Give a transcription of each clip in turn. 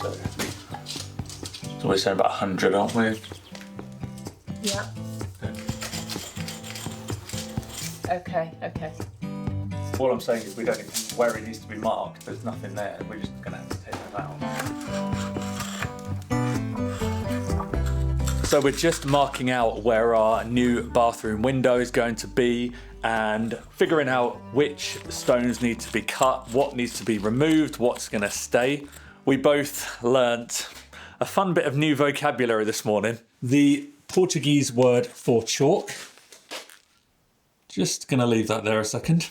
So we're saying about 100, aren't we? Yeah. Okay. All I'm saying is we don't even, where it needs to be marked, there's nothing there. We're just going to have to take them out. So we're just marking out where our new bathroom window is going to be and figuring out which stones need to be cut, what needs to be removed, what's going to stay. We both learnt a fun bit of new vocabulary this morning. The Portuguese word for chalk. Just going to leave that there a second.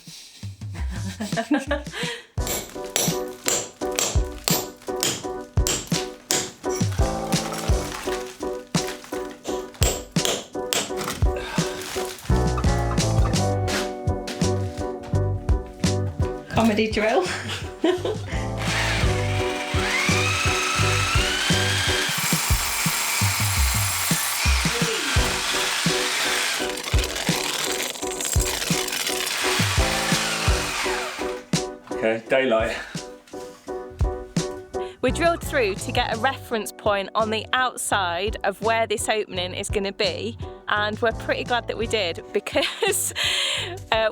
Comedy drill. Okay, daylight. We drilled through to get a reference point on the outside of where this opening is going to be, and we're pretty glad that we did, because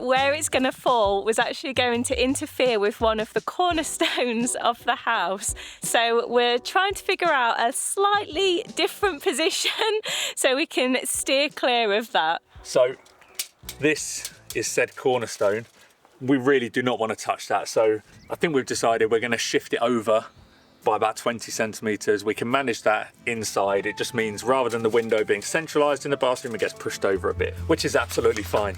where it's going to fall was actually going to interfere with one of the cornerstones of the house. So we're trying to figure out a slightly different position so we can steer clear of that. So this is said cornerstone. We really do not want to touch that. So I think we've decided we're going to shift it over by about 20 centimetres. We can manage that inside. It just means rather than the window being centralised in the bathroom, it gets pushed over a bit, which is absolutely fine.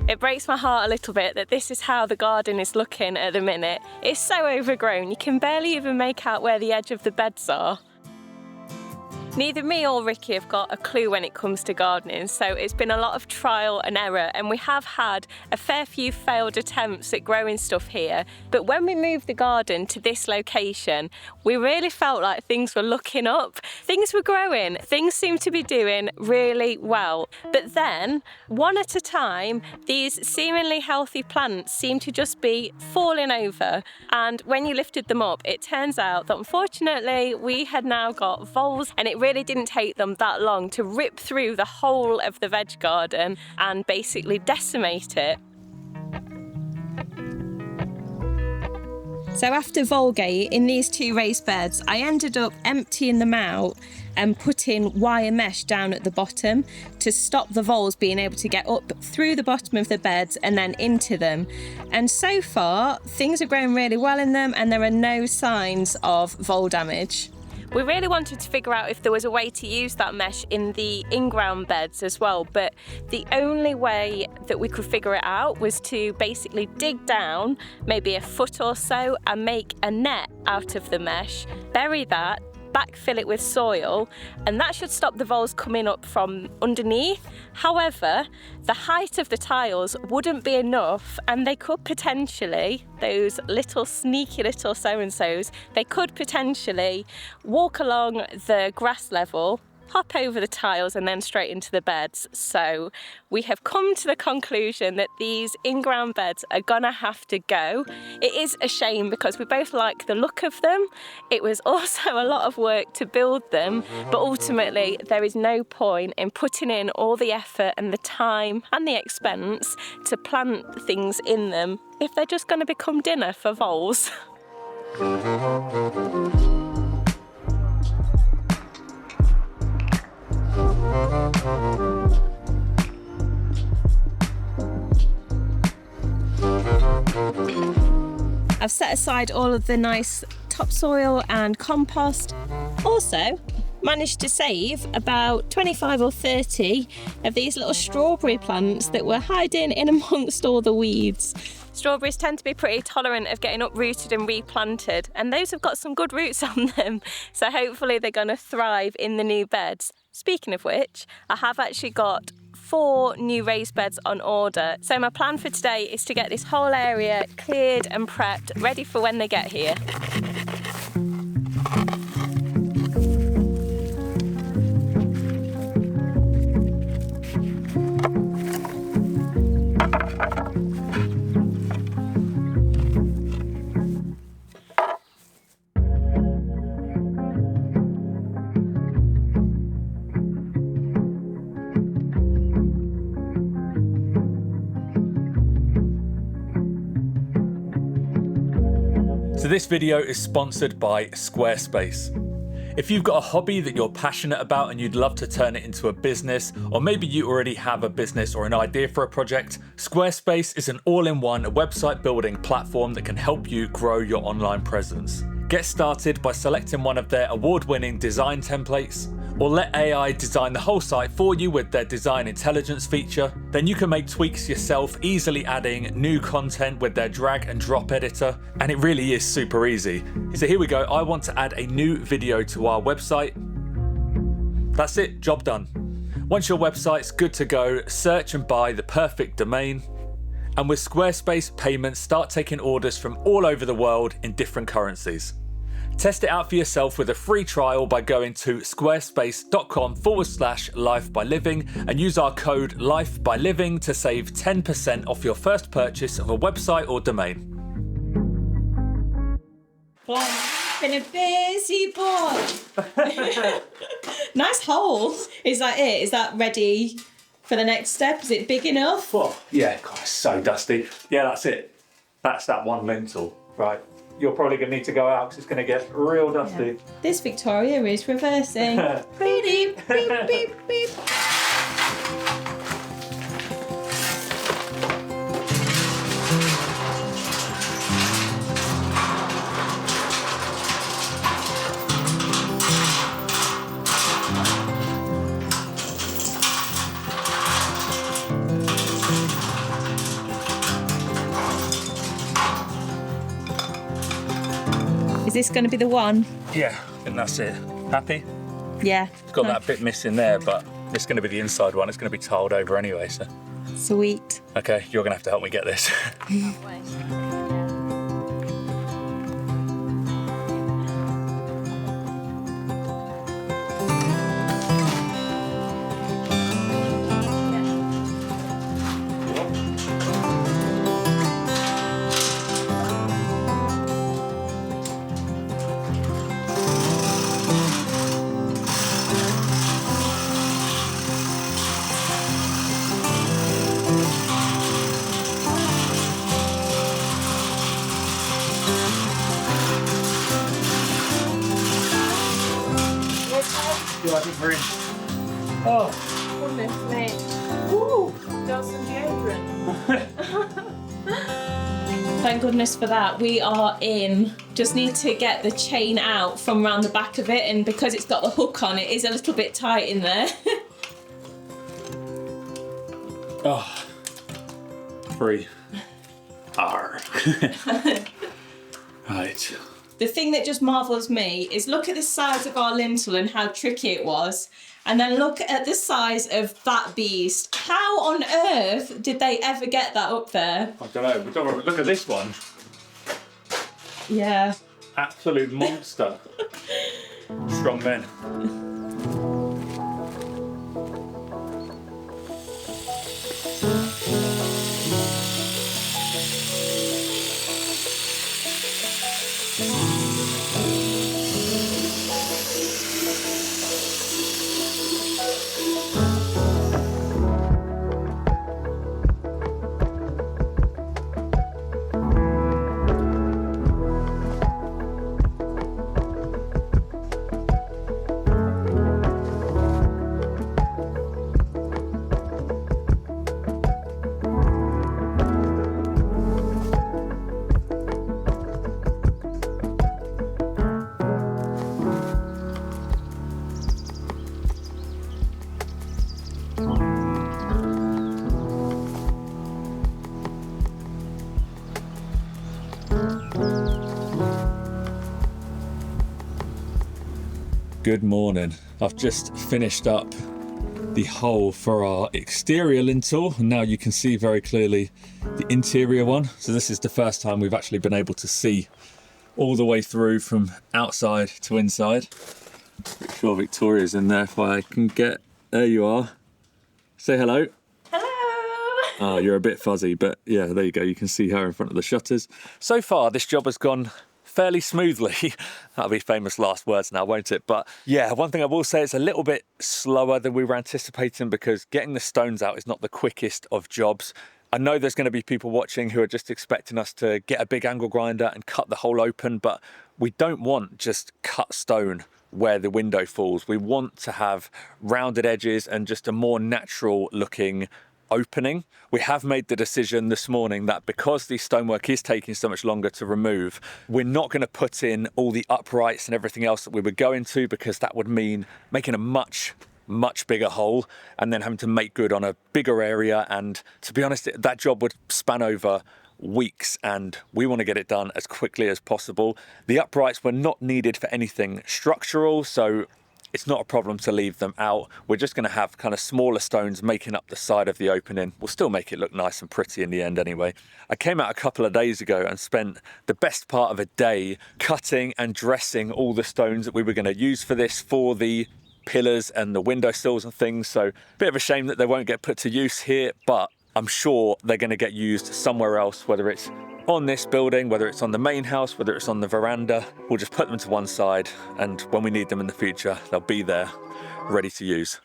It breaks my heart a little bit that this is how the garden is looking at the minute. It's so overgrown, you can barely even make out where the edge of the beds are. Neither me or Ricky have got a clue when it comes to gardening, so it's been a lot of trial and error, and we have had a fair few failed attempts at growing stuff here. But when we moved the garden to this location, we really felt like things were looking up. Things were growing, things seemed to be doing really well. But then, one at a time, these seemingly healthy plants seemed to just be falling over. And when you lifted them up, it turns out that unfortunately we had now got voles, and it really didn't take them that long to rip through the whole of the veg garden and basically decimate it. So after Volgate, in these two raised beds, I ended up emptying them out and putting wire mesh down at the bottom to stop the voles being able to get up through the bottom of the beds and then into them. And so far, things are growing really well in them, and there are no signs of vole damage. We really wanted to figure out if there was a way to use that mesh in the in-ground beds as well, but the only way that we could figure it out was to basically dig down maybe a foot or so and make a net out of the mesh, bury that, backfill it with soil, and that should stop the voles coming up from underneath. However, the height of the tiles wouldn't be enough, and they could potentially, those little sneaky little so-and-sos, they could potentially walk along the grass level, hop over the tiles and then straight into the beds. So we have come to the conclusion that these in-ground beds are gonna have to go. It is a shame because we both like the look of them. It was also a lot of work to build them, but ultimately there is no point in putting in all the effort and the time and the expense to plant things in them if they're just gonna become dinner for voles. I've set aside all of the nice topsoil and compost. Also, managed to save about 25 or 30 of these little strawberry plants that were hiding in amongst all the weeds. Strawberries tend to be pretty tolerant of getting uprooted and replanted, and those have got some good roots on them, so hopefully they're going to thrive in the new beds. Speaking of which, I have actually got 4 new raised beds on order, so my plan for today is to get this whole area cleared and prepped, ready for when they get here. So this video is sponsored by Squarespace. If you've got a hobby that you're passionate about and you'd love to turn it into a business, or maybe you already have a business or an idea for a project, Squarespace is an all-in-one website building platform that can help you grow your online presence. Get started by selecting one of their award-winning design templates, or let AI design the whole site for you with their design intelligence feature. Then you can make tweaks yourself, easily adding new content with their drag and drop editor, and it really is super easy. So here we go, I want to add a new video to our website. That's it, job done. Once your website's good to go, search and buy the perfect domain. And with Squarespace payments, start taking orders from all over the world in different currencies. Test it out for yourself with a free trial by going to squarespace.com/lifebyliving and use our code LIFEBYLIVING to save 10% off your first purchase of a website or domain. Been a busy boy. Nice hole. Is that it? Is that ready for the next step? Is it big enough? Oh, yeah, God, it's so dusty. Yeah, that's it. That's that one lintel. Right. You're probably going to need to go out because it's going to get real dusty. Yeah. This Victoria is reversing. Beep, beep, beep, beep. Is this going to be the one? Yeah, I think that's it. Happy? Yeah. It's got that bit missing there, but it's going to be the inside one. It's going to be tiled over anyway, so. Sweet. Okay, you're going to have to help me get this. I think we're in. Oh, Goodness me. Ooh, got some deodorant. Thank goodness for that. We are in. Just need to get the chain out from around the back of it, and because it's got the hook on, it is a little bit tight in there. Oh, free. Arr. Right. The thing that just marvels me is look at the size of our lintel and how tricky it was, and then look at the size of that beast. How on earth did they ever get that up there? I don't know. Look at this one. Yeah. Absolute monster. Strong men. Good morning. I've just finished up the hole for our exterior lintel, and now you can see very clearly the interior one. So this is the first time we've actually been able to see all the way through from outside to inside. Pretty sure Victoria's in there if I can get... There you are. Say hello. Hello! Oh, you're a bit fuzzy, but yeah, there you go. You can see her in front of the shutters. So far, this job has gone fairly smoothly. That'll be famous last words now, won't it? But yeah, one thing I will say, it's a little bit slower than we were anticipating because getting the stones out is not the quickest of jobs. I know there's going to be people watching who are just expecting us to get a big angle grinder and cut the hole open, but we don't want just cut stone where the window falls. We want to have rounded edges and just a more natural looking opening. We have made the decision this morning that because the stonework is taking so much longer to remove, we're not going to put in all the uprights and everything else that we were going to, because that would mean making a much bigger hole and then having to make good on a bigger area. And to be honest, that job would span over weeks, and we want to get it done as quickly as possible. The uprights were not needed for anything structural, so it's not a problem to leave them out. We're just going to have kind of smaller stones making up the side of the opening. We'll still make it look nice and pretty in the end anyway. I came out a couple of days ago and spent the best part of a day cutting and dressing all the stones that we were going to use for this, for the pillars and the windowsills and things. So a bit of a shame that they won't get put to use here, but I'm sure they're going to get used somewhere else, whether it's on this building, whether it's on the main house, whether it's on the veranda. We'll just put them to one side, and when we need them in the future, they'll be there ready to use.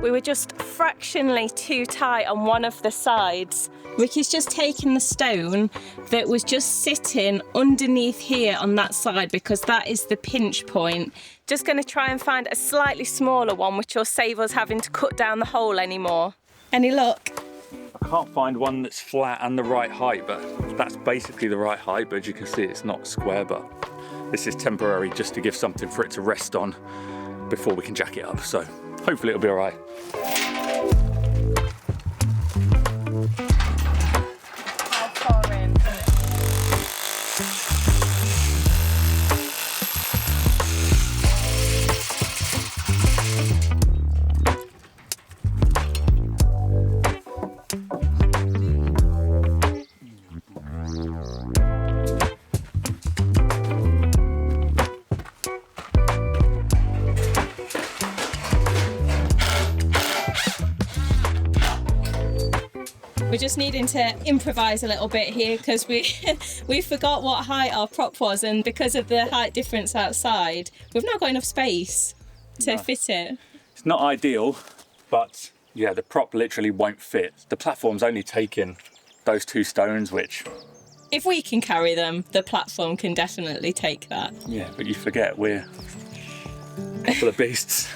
We were just fractionally too tight on one of the sides. Ricky's just taken the stone that was just sitting underneath here on that side, because that is the pinch point. Just going to try and find a slightly smaller one, which will save us having to cut down the hole anymore. Any luck? I can't find one that's flat and the right height, but that's basically the right height. But as you can see, it's not square, but this is temporary just to give something for it to rest on before we can jack it up. So hopefully it'll be all right. How far in? We're just needing to improvise a little bit here because we forgot what height our prop was, and because of the height difference outside, we've not got enough space to fit it. It's not ideal, but yeah, the prop literally won't fit. The platform's only taking those two stones, which... If we can carry them, the platform can definitely take that. Yeah, but you forget we're a couple of beasts.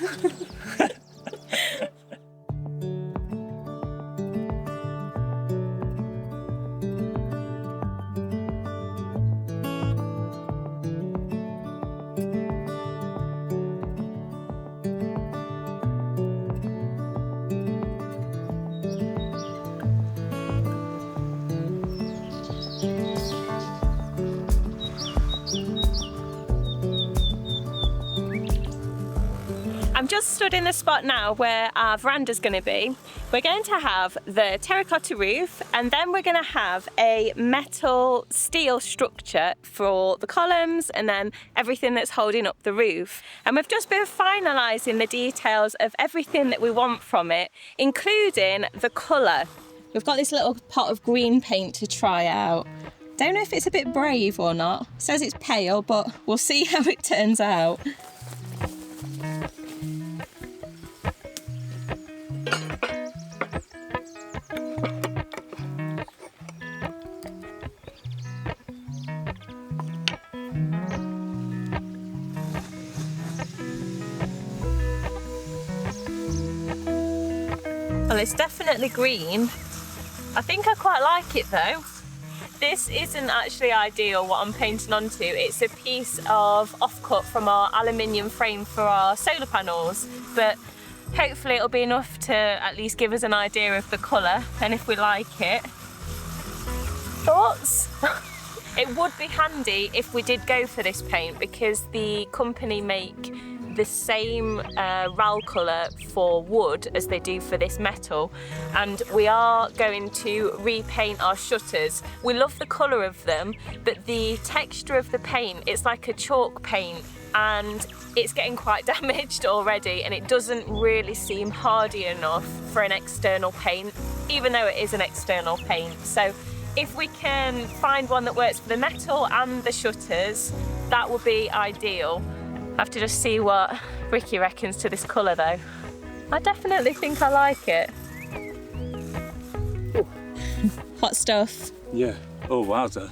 I'm just stood in the spot now where our veranda's going to be. We're going to have the terracotta roof, and then we're going to have a metal steel structure for the columns and then everything that's holding up the roof. And we've just been finalising the details of everything that we want from it, including the colour. We've got this little pot of green paint to try out. Don't know if it's a bit brave or not. It says it's pale, but we'll see how it turns out. Well, it's definitely green. I think I quite like it though. This isn't actually ideal what I'm painting onto. It's a piece of offcut from our aluminium frame for our solar panels, but hopefully it'll be enough to at least give us an idea of the colour and if we like it. Thoughts? It would be handy if we did go for this paint because the company make the same RAL colour for wood as they do for this metal, and we are going to repaint our shutters. We love the colour of them, but the texture of the paint, it's like a chalk paint and it's getting quite damaged already, and it doesn't really seem hardy enough for an external paint, even though it is an external paint. So if we can find one that works for the metal and the shutters, that would be ideal. I have to just see what Ricky reckons to this colour though. I definitely think I like it. Hot stuff. Yeah. Oh, wowza.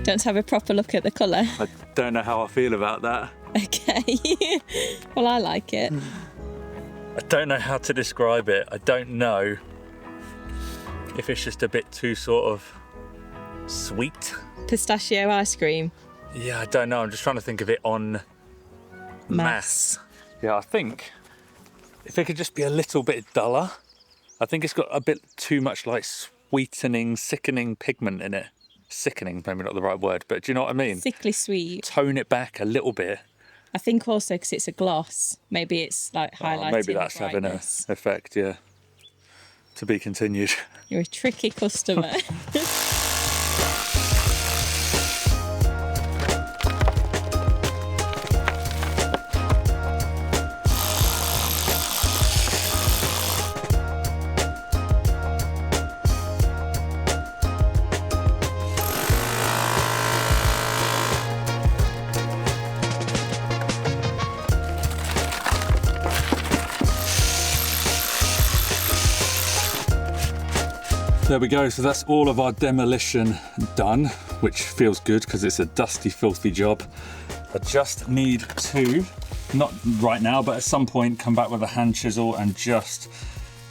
Don't have a proper look at the colour. I don't know how I feel about that. Okay. Well, I like it. I don't know how to describe it. I don't know if it's just a bit too sort of sweet. Pistachio ice cream. Yeah, I don't know. I'm just trying to think of it on mass. Yeah, I think if it could just be a little bit duller. I think it's got a bit too much like sweetening, sickening pigment in it. Sickening, maybe not the right word, but do you know what I mean? Sickly sweet. Tone it back a little bit. I think also because it's a gloss, maybe it's like highlighting. Maybe that's having an effect, yeah. To be continued. You're a tricky customer. There we go, so that's all of our demolition done, which feels good because it's a dusty, filthy job. I just need to, not right now, but at some point come back with a hand chisel and just,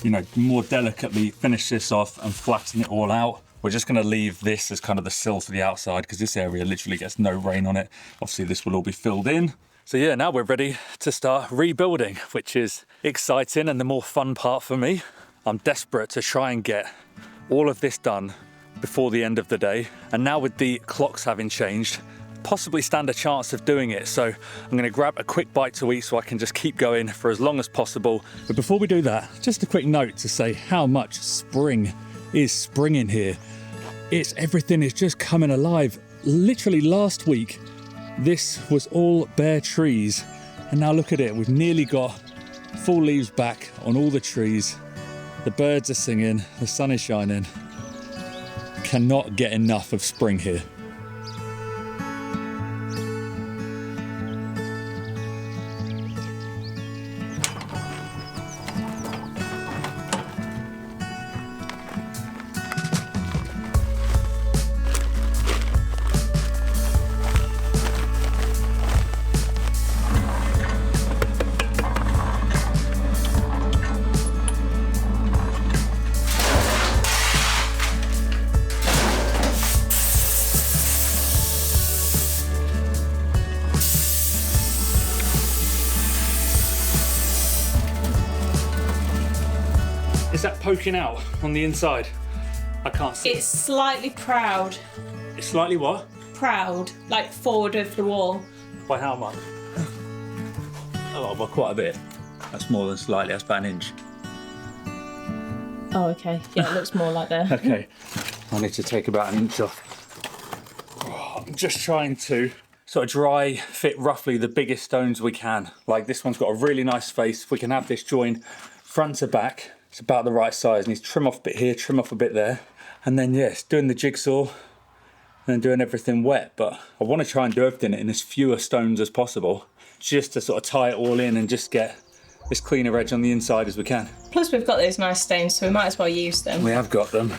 you know, more delicately finish this off and flatten it all out. We're just gonna leave this as kind of the sill for the outside because this area literally gets no rain on it. Obviously this will all be filled in. So yeah, now we're ready to start rebuilding, which is exciting and the more fun part for me. I'm desperate to try and get all of this done before the end of the day. And now with the clocks having changed, possibly stand a chance of doing it. So I'm gonna grab a quick bite to eat so I can just keep going for as long as possible. But before we do that, just a quick note to say how much spring is springing here. Everything is just coming alive. Literally last week, this was all bare trees. And now look at it, we've nearly got full leaves back on all the trees. The birds are singing, the sun is shining. Cannot get enough of spring here. Is that poking out on the inside? I can't see. It's slightly proud. It's slightly what? Proud, like forward of the wall. By how much? Oh, by quite a bit. That's more than slightly, that's about an inch. Oh, okay. Yeah, it looks more like there. Okay, I need to take about an inch off. Oh, I'm just trying to sort of dry fit roughly the biggest stones we can. Like this one's got a really nice face. If we can have this joint front to back, it's about the right size. Needs to trim off a bit here, trim off a bit there. And then yes, doing the jigsaw and doing everything wet. But I want to try and do everything in as fewer stones as possible, just to sort of tie it all in and just get as cleaner edge on the inside as we can. Plus we've got those nice stones, so we might as well use them. We have got them.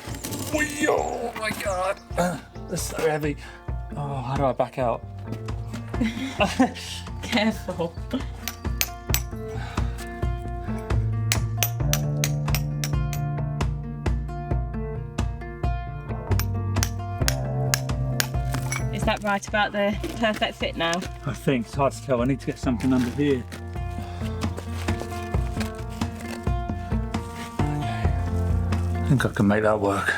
Oh my God, they're so heavy. Oh, how do I back out? Careful. that right about the perfect fit now? I think it's hard to tell. I need to get something under here. I think I can make that work.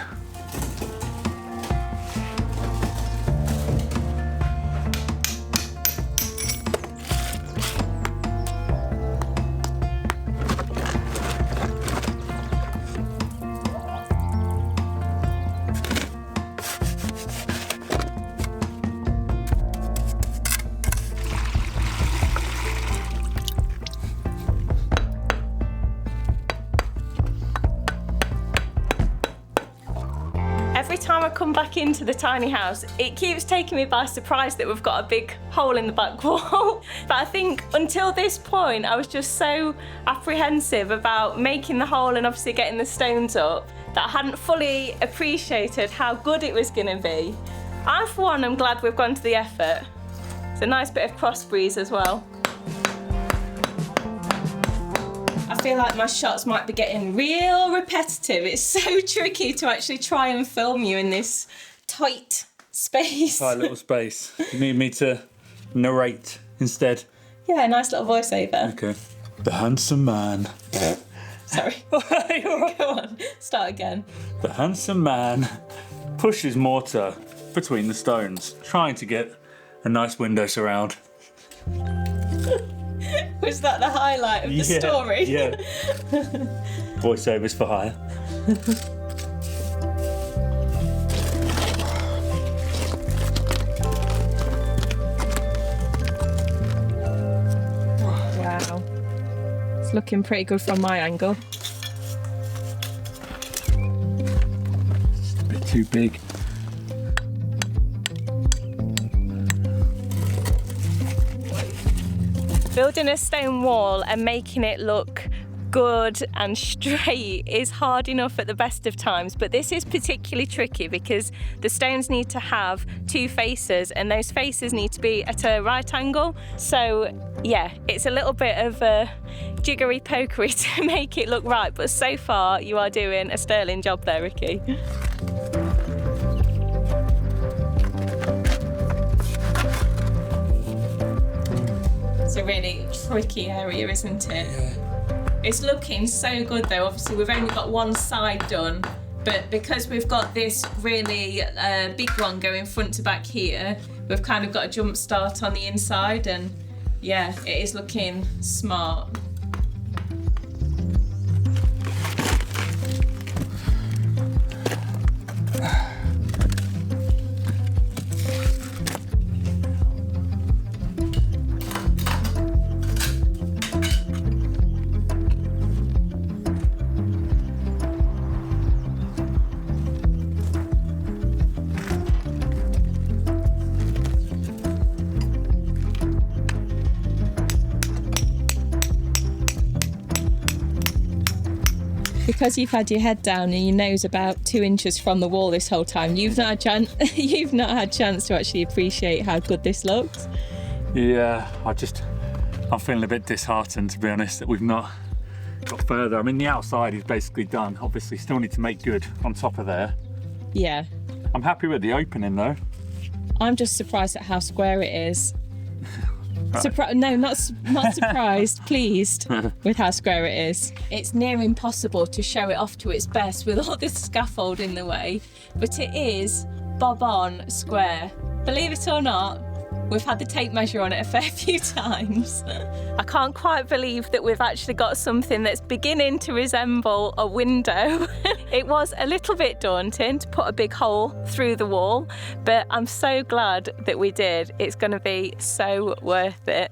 Every time I come back into the tiny house, it keeps taking me by surprise that we've got a big hole in the back wall. But I think until this point, I was just so apprehensive about making the hole and obviously getting the stones up that I hadn't fully appreciated how good it was going to be. I, for one, am glad we've gone to the effort. It's a nice bit of cross breeze as well. I feel like my shots might be getting real repetitive. It's so tricky to actually try and film you in this tight space. Tight little space. You need me to narrate instead? Yeah, nice little voiceover. Okay. The handsome man. Sorry. Go on, start again. The handsome man pushes mortar between the stones, trying to get a nice window surround. Was that the highlight of the story? Yeah. Voiceovers for hire. Wow. It's looking pretty good from my angle. It's a bit too big. Building a stone wall and making it look good and straight is hard enough at the best of times, but this is particularly tricky because the stones need to have two faces and those faces need to be at a right angle. So yeah, it's a little bit of a jiggery pokery to make it look right, but so far you are doing a sterling job there, Ricky. It's a really tricky area, isn't it? Yeah. It's looking so good though. Obviously we've only got one side done, but because we've got this really big one going front to back here, we've kind of got a jump start on the inside, and yeah, it is looking smart. Because you've had your head down and your nose about 2 inches from the wall this whole time, you've not had chance to actually appreciate how good this looks. Yeah, I'm feeling a bit disheartened, to be honest, that we've not got further. I mean, the outside is basically done. Obviously, still need to make good on top of there. Yeah. I'm happy with the opening though. I'm just surprised at how square it is. Not surprised, pleased with how square it is. It's near impossible to show it off to its best with all this scaffold in the way, but it is bob on square. Believe it or not, we've had the tape measure on it a fair few times. I can't quite believe that we've actually got something that's beginning to resemble a window. It was a little bit daunting to put a big hole through the wall, but I'm so glad that we did. It's going to be so worth it.